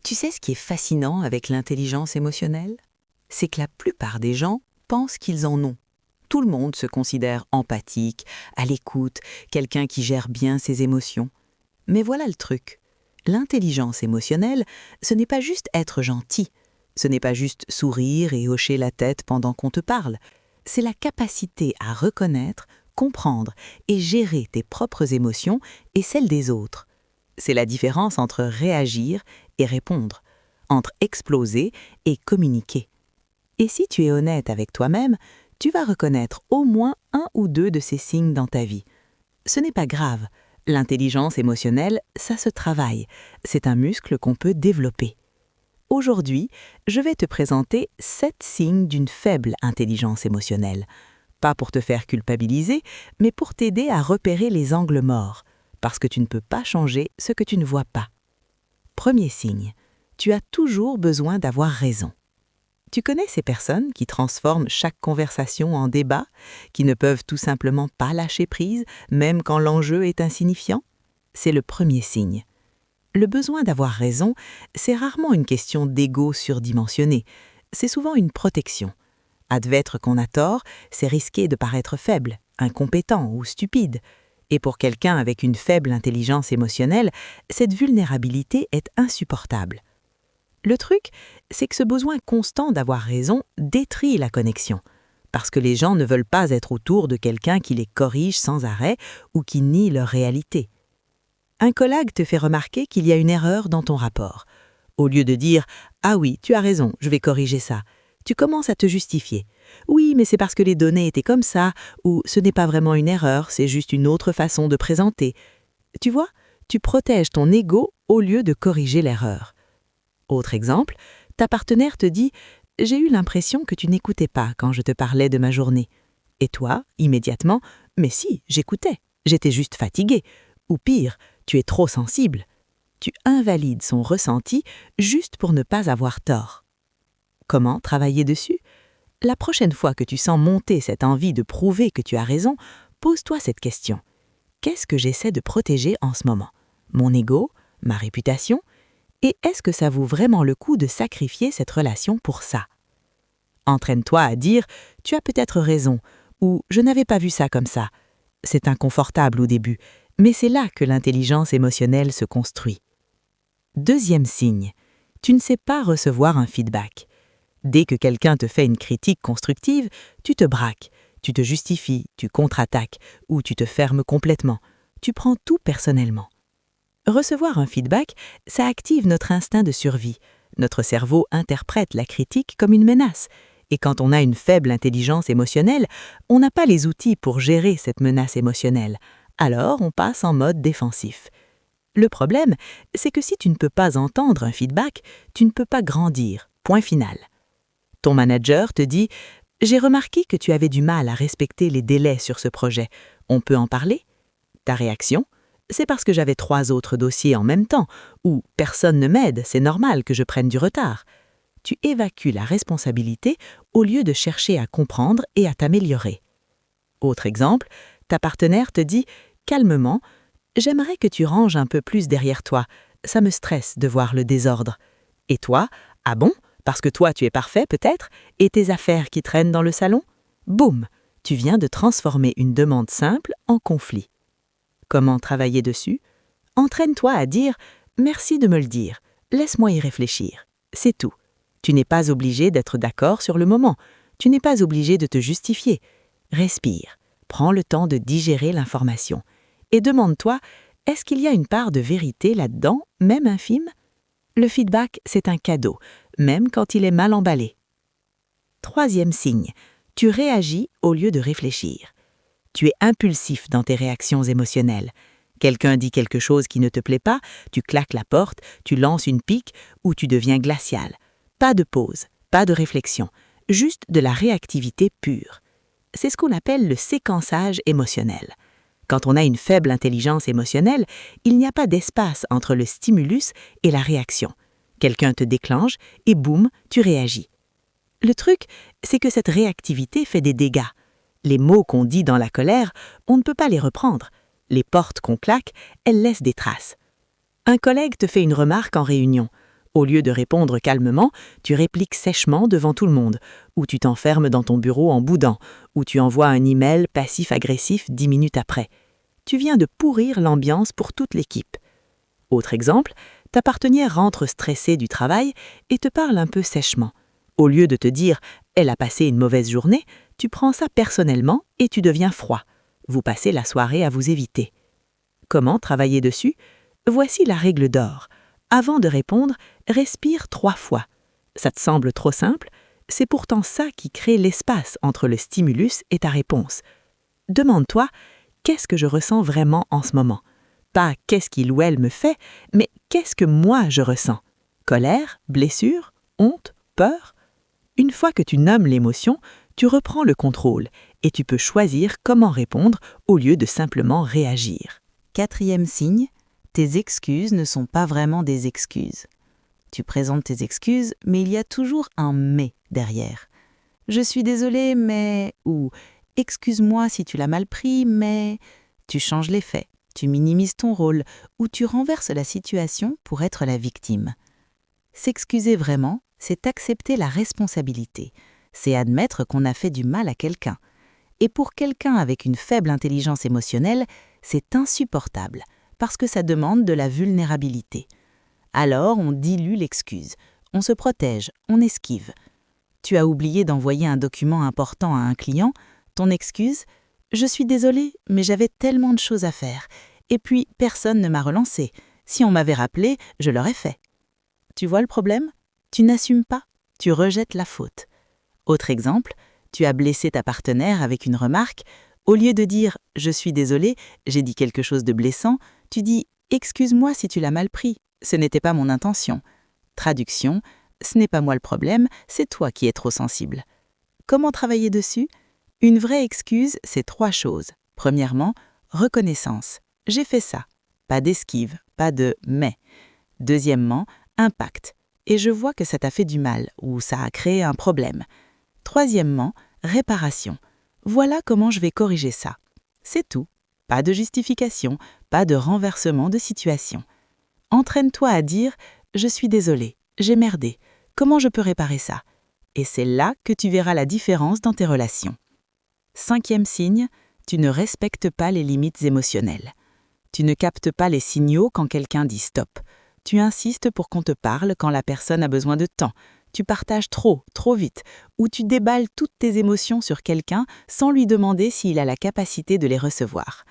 Tu sais ce qui est fascinant avec l'intelligence émotionnelle? C'est que la plupart des gens pensent qu'ils en ont. Tout le monde se considère empathique, à l'écoute, quelqu'un qui gère bien ses émotions. Mais voilà le truc. L'intelligence émotionnelle, ce n'est pas juste être gentil. Ce n'est pas juste sourire et hocher la tête pendant qu'on te parle. C'est la capacité à reconnaître, comprendre et gérer tes propres émotions et celles des autres. C'est la différence entre réagir et répondre, entre exploser et communiquer. Et si tu es honnête avec toi-même, tu vas reconnaître au moins un ou deux de ces signes dans ta vie. Ce n'est pas grave, l'intelligence émotionnelle, ça se travaille, c'est un muscle qu'on peut développer. Aujourd'hui, je vais te présenter 7 signes d'une faible intelligence émotionnelle. Pas pour te faire culpabiliser, mais pour t'aider à repérer les angles morts, parce que tu ne peux pas changer ce que tu ne vois pas. Premier signe, tu as toujours besoin d'avoir raison. Tu connais ces personnes qui transforment chaque conversation en débat, qui ne peuvent tout simplement pas lâcher prise, même quand l'enjeu est insignifiant? C'est le premier signe. Le besoin d'avoir raison, c'est rarement une question d'ego surdimensionné, c'est souvent une protection. Admettre qu'on a tort, c'est risquer de paraître faible, incompétent ou stupide. Et pour quelqu'un avec une faible intelligence émotionnelle, cette vulnérabilité est insupportable. Le truc, c'est que ce besoin constant d'avoir raison détruit la connexion, parce que les gens ne veulent pas être autour de quelqu'un qui les corrige sans arrêt ou qui nie leur réalité. Un collègue te fait remarquer qu'il y a une erreur dans ton rapport. Au lieu de dire « Ah oui, tu as raison, je vais corriger ça », tu commences à te justifier. « Oui, mais c'est parce que les données étaient comme ça » ou « Ce n'est pas vraiment une erreur, c'est juste une autre façon de présenter ». Tu vois, tu protèges ton ego au lieu de corriger l'erreur. Autre exemple, ta partenaire te dit « J'ai eu l'impression que tu n'écoutais pas quand je te parlais de ma journée. » Et toi, immédiatement « Mais si, j'écoutais, j'étais juste fatiguée. » Ou pire, tu es trop sensible. Tu invalides son ressenti juste pour ne pas avoir tort. Comment travailler dessus? La prochaine fois que tu sens monter cette envie de prouver que tu as raison, pose-toi cette question. Qu'est-ce que j'essaie de protéger en ce moment? Mon ego? Ma réputation? Et est-ce que ça vaut vraiment le coup de sacrifier cette relation pour ça? Entraîne-toi à dire « Tu as peut-être raison » ou « Je n'avais pas vu ça comme ça ». C'est inconfortable au début, mais c'est là que l'intelligence émotionnelle se construit. Deuxième signe, tu ne sais pas recevoir un feedback. Dès que quelqu'un te fait une critique constructive, tu te braques, tu te justifies, tu contre-attaques ou tu te fermes complètement. Tu prends tout personnellement. Recevoir un feedback, ça active notre instinct de survie. Notre cerveau interprète la critique comme une menace. Et quand on a une faible intelligence émotionnelle, on n'a pas les outils pour gérer cette menace émotionnelle. Alors on passe en mode défensif. Le problème, c'est que si tu ne peux pas entendre un feedback, tu ne peux pas grandir. Point final. Ton manager te dit « J'ai remarqué que tu avais du mal à respecter les délais sur ce projet. On peut en parler ?» Ta réaction? C'est parce que j'avais 3 autres dossiers en même temps, ou « Personne ne m'aide, c'est normal que je prenne du retard. » Tu évacues la responsabilité au lieu de chercher à comprendre et à t'améliorer. Autre exemple, ta partenaire te dit calmement « J'aimerais que tu ranges un peu plus derrière toi, ça me stresse de voir le désordre. » Et toi, « Ah bon? Parce que toi tu es parfait peut-être, et tes affaires qui traînent dans le salon? » Boum! Tu viens de transformer une demande simple en conflit. Comment travailler dessus? Entraîne-toi à dire « Merci de me le dire, laisse-moi y réfléchir. » C'est tout. Tu n'es pas obligé d'être d'accord sur le moment. Tu n'es pas obligé de te justifier. Respire. Prends le temps de digérer l'information. Et demande-toi, est-ce qu'il y a une part de vérité là-dedans, même infime? Le feedback, c'est un cadeau, même quand il est mal emballé. Troisième signe, tu réagis au lieu de réfléchir. Tu es impulsif dans tes réactions émotionnelles. Quelqu'un dit quelque chose qui ne te plaît pas, tu claques la porte, tu lances une pique ou tu deviens glacial. Pas de pause, pas de réflexion, juste de la réactivité pure. C'est ce qu'on appelle le séquençage émotionnel. Quand on a une faible intelligence émotionnelle, il n'y a pas d'espace entre le stimulus et la réaction. Quelqu'un te déclenche et boum, tu réagis. Le truc, c'est que cette réactivité fait des dégâts. Les mots qu'on dit dans la colère, on ne peut pas les reprendre. Les portes qu'on claque, elles laissent des traces. Un collègue te fait une remarque en réunion. Au lieu de répondre calmement, tu répliques sèchement devant tout le monde, ou tu t'enfermes dans ton bureau en boudant, ou tu envoies un email passif-agressif 10 minutes après. Tu viens de pourrir l'ambiance pour toute l'équipe. Autre exemple, ta partenaire rentre stressée du travail et te parle un peu sèchement. Au lieu de te dire « elle a passé une mauvaise journée », tu prends ça personnellement et tu deviens froid. Vous passez la soirée à vous éviter. Comment travailler dessus? Voici la règle d'or. Avant de répondre, respire 3 fois. Ça te semble trop simple? C'est pourtant ça qui crée l'espace entre le stimulus et ta réponse. Demande-toi, qu'est-ce que je ressens vraiment en ce moment? Pas qu'est-ce qu'il ou elle me fait, mais qu'est-ce que moi je ressens? Colère, blessure, honte, peur? Une fois que tu nommes l'émotion, tu reprends le contrôle et tu peux choisir comment répondre au lieu de simplement réagir. 4e signe, tes excuses ne sont pas vraiment des excuses. Tu présentes tes excuses, mais il y a toujours un « mais » derrière. « Je suis désolée, mais… » ou « Excuse-moi si tu l'as mal pris, mais… » Tu changes les faits, tu minimises ton rôle ou tu renverses la situation pour être la victime. S'excuser vraiment, c'est accepter la responsabilité. C'est admettre qu'on a fait du mal à quelqu'un. Et pour quelqu'un avec une faible intelligence émotionnelle, c'est insupportable, parce que ça demande de la vulnérabilité. Alors, on dilue l'excuse, on se protège, on esquive. Tu as oublié d'envoyer un document important à un client, ton excuse « Je suis désolée, mais j'avais tellement de choses à faire. Et puis, personne ne m'a relancé. Si on m'avait rappelé, je l'aurais fait. » Tu vois le problème? Tu n'assumes pas, tu rejettes la faute. Autre exemple, tu as blessé ta partenaire avec une remarque. Au lieu de dire « Je suis désolée, j'ai dit quelque chose de blessant », tu dis « Excuse-moi si tu l'as mal pris, ce n'était pas mon intention. » Traduction, ce n'est pas moi le problème, c'est toi qui es trop sensible. Comment travailler dessus? Une vraie excuse, c'est 3 choses. Premièrement, reconnaissance. J'ai fait ça. Pas d'esquive, pas de « mais ». Deuxièmement, impact. Et je vois que ça t'a fait du mal ou ça a créé un problème. Troisièmement, réparation. Voilà comment je vais corriger ça. C'est tout. Pas de justification, pas de renversement de situation. Entraîne-toi à dire « Je suis désolée, j'ai merdé. Comment je peux réparer ça ?» Et c'est là que tu verras la différence dans tes relations. 5e signe, tu ne respectes pas les limites émotionnelles. Tu ne captes pas les signaux quand quelqu'un dit stop. Tu insistes pour qu'on te parle quand la personne a besoin de temps. Tu partages trop vite, ou tu déballes toutes tes émotions sur quelqu'un sans lui demander s'il a la capacité de les recevoir.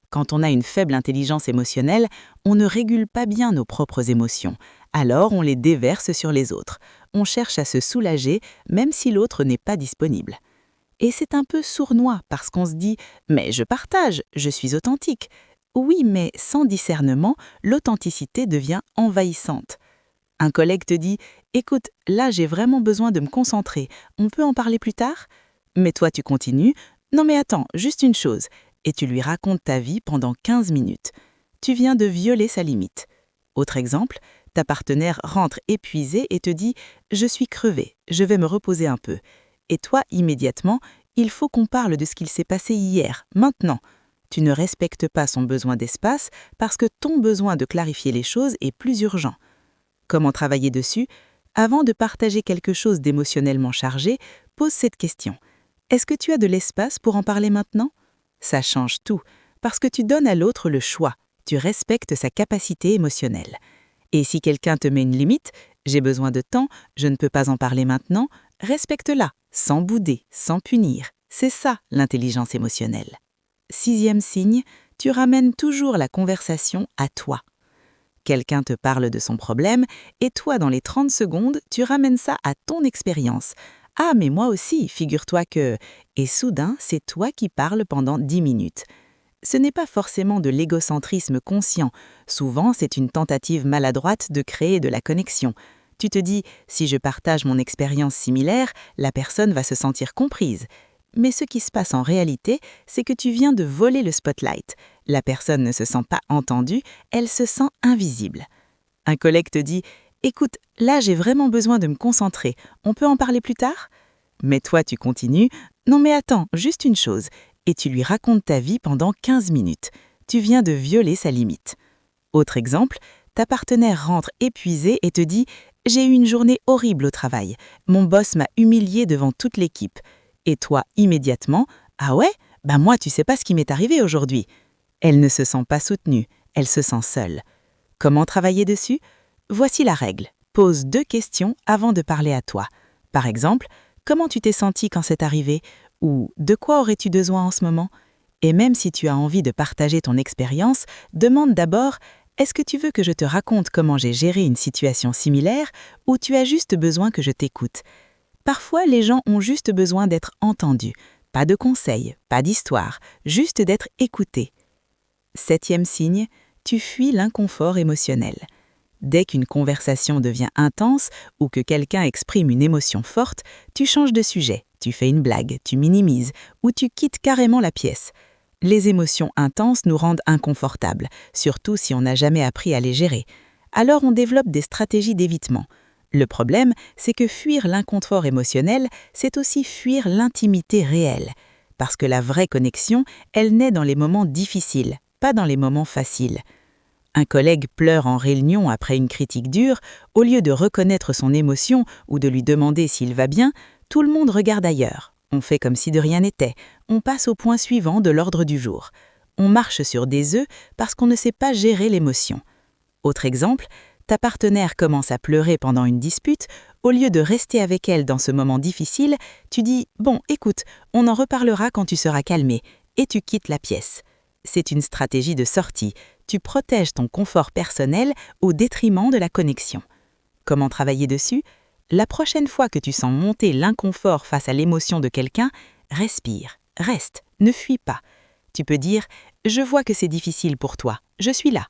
Quand on a une faible intelligence émotionnelle, on ne régule pas bien nos propres émotions. Alors on les déverse sur les autres. On cherche à se soulager même si l'autre n'est pas disponible. Et c'est un peu sournois parce qu'on se dit « mais je partage, je suis authentique ». Oui, mais sans discernement, l'authenticité devient envahissante. Un collègue te dit « écoute, là j'ai vraiment besoin de me concentrer, on peut en parler plus tard ?» Mais toi tu continues « non mais attends, juste une chose » et tu lui racontes ta vie pendant 15 minutes. Tu viens de violer sa limite. Autre exemple, ta partenaire rentre épuisée et te dit « je suis crevée, je vais me reposer un peu ». Et toi, immédiatement, il faut qu'on parle de ce qu'il s'est passé hier, maintenant. Tu ne respectes pas son besoin d'espace parce que ton besoin de clarifier les choses est plus urgent. Comment travailler dessus? Avant de partager quelque chose d'émotionnellement chargé, pose cette question. Est-ce que tu as de l'espace pour en parler maintenant? Ça change tout, parce que tu donnes à l'autre le choix. Tu respectes sa capacité émotionnelle. Et si quelqu'un te met une limite, j'ai besoin de temps, je ne peux pas en parler maintenant, respecte-la, sans bouder, sans punir. C'est ça l'intelligence émotionnelle. 6e signe, tu ramènes toujours la conversation à toi. Quelqu'un te parle de son problème et toi, dans les 30 secondes, tu ramènes ça à ton expérience. « Ah, mais moi aussi, figure-toi que… » Et soudain, c'est toi qui parles pendant 10 minutes. Ce n'est pas forcément de l'égocentrisme conscient. Souvent, c'est une tentative maladroite de créer de la connexion. Tu te dis « si je partage mon expérience similaire, la personne va se sentir comprise ». Mais ce qui se passe en réalité, c'est que tu viens de voler le spotlight. La personne ne se sent pas entendue, elle se sent invisible. Un collègue te dit « écoute, là j'ai vraiment besoin de me concentrer, on peut en parler plus tard ?» Mais toi tu continues « non mais attends, juste une chose » et tu lui racontes ta vie pendant 15 minutes. Tu viens de violer sa limite. Autre exemple, ta partenaire rentre épuisée et te dit J'ai eu une journée horrible au travail. Mon boss m'a humiliée devant toute l'équipe. Et toi, immédiatement, ah ouais? Bah moi, tu sais pas ce qui m'est arrivé aujourd'hui. Elle ne se sent pas soutenue, elle se sent seule. Comment travailler dessus? Voici la règle. Pose 2 questions avant de parler à toi. Par exemple, comment tu t'es senti quand c'est arrivé? Ou de quoi aurais-tu besoin en ce moment? Et même si tu as envie de partager ton expérience, demande d'abord: est-ce que tu veux que je te raconte comment j'ai géré une situation similaire ou tu as juste besoin que je t'écoute? Parfois, les gens ont juste besoin d'être entendus. Pas de conseils, pas d'histoire, juste d'être écoutés. 7e signe, tu fuis l'inconfort émotionnel. Dès qu'une conversation devient intense ou que quelqu'un exprime une émotion forte, tu changes de sujet, tu fais une blague, tu minimises ou tu quittes carrément la pièce. Les émotions intenses nous rendent inconfortables, surtout si on n'a jamais appris à les gérer. Alors on développe des stratégies d'évitement. Le problème, c'est que fuir l'inconfort émotionnel, c'est aussi fuir l'intimité réelle. Parce que la vraie connexion, elle naît dans les moments difficiles, pas dans les moments faciles. Un collègue pleure en réunion après une critique dure, au lieu de reconnaître son émotion ou de lui demander s'il va bien, tout le monde regarde ailleurs. On fait comme si de rien n'était. On passe au point suivant de l'ordre du jour. On marche sur des œufs parce qu'on ne sait pas gérer l'émotion. Autre exemple, ta partenaire commence à pleurer pendant une dispute, au lieu de rester avec elle dans ce moment difficile, tu dis « Bon, écoute, on en reparlera quand tu seras calmé » et tu quittes la pièce. C'est une stratégie de sortie. Tu protèges ton confort personnel au détriment de la connexion. Comment travailler dessus? La prochaine fois que tu sens monter l'inconfort face à l'émotion de quelqu'un, respire, reste, ne fuis pas. Tu peux dire « Je vois que c'est difficile pour toi, je suis là ».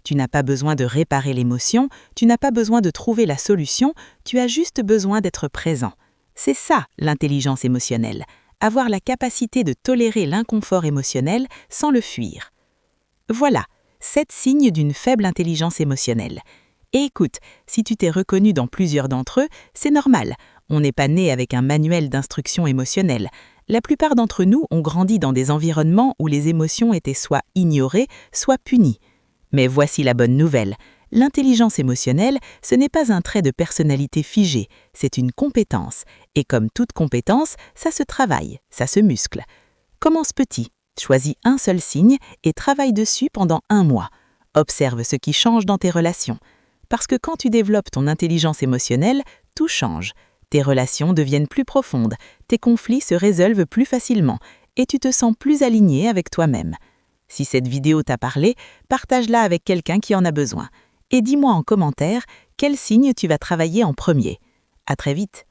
Tu n'as pas besoin de réparer l'émotion, tu n'as pas besoin de trouver la solution, tu as juste besoin d'être présent. C'est ça, l'intelligence émotionnelle, avoir la capacité de tolérer l'inconfort émotionnel sans le fuir. Voilà, 7 signes d'une faible intelligence émotionnelle. Et écoute, si tu t'es reconnu dans plusieurs d'entre eux, c'est normal. On n'est pas né avec un manuel d'instruction émotionnelle. La plupart d'entre nous ont grandi dans des environnements où les émotions étaient soit ignorées, soit punies. Mais voici la bonne nouvelle. L'intelligence émotionnelle, ce n'est pas un trait de personnalité figé, c'est une compétence. Et comme toute compétence, ça se travaille, ça se muscle. Commence petit, choisis un seul signe et travaille dessus pendant 1 mois. Observe ce qui change dans tes relations. Parce que quand tu développes ton intelligence émotionnelle, tout change. Tes relations deviennent plus profondes, tes conflits se résolvent plus facilement et tu te sens plus aligné avec toi-même. Si cette vidéo t'a parlé, partage-la avec quelqu'un qui en a besoin. Et dis-moi en commentaire quel signe tu vas travailler en premier. À très vite.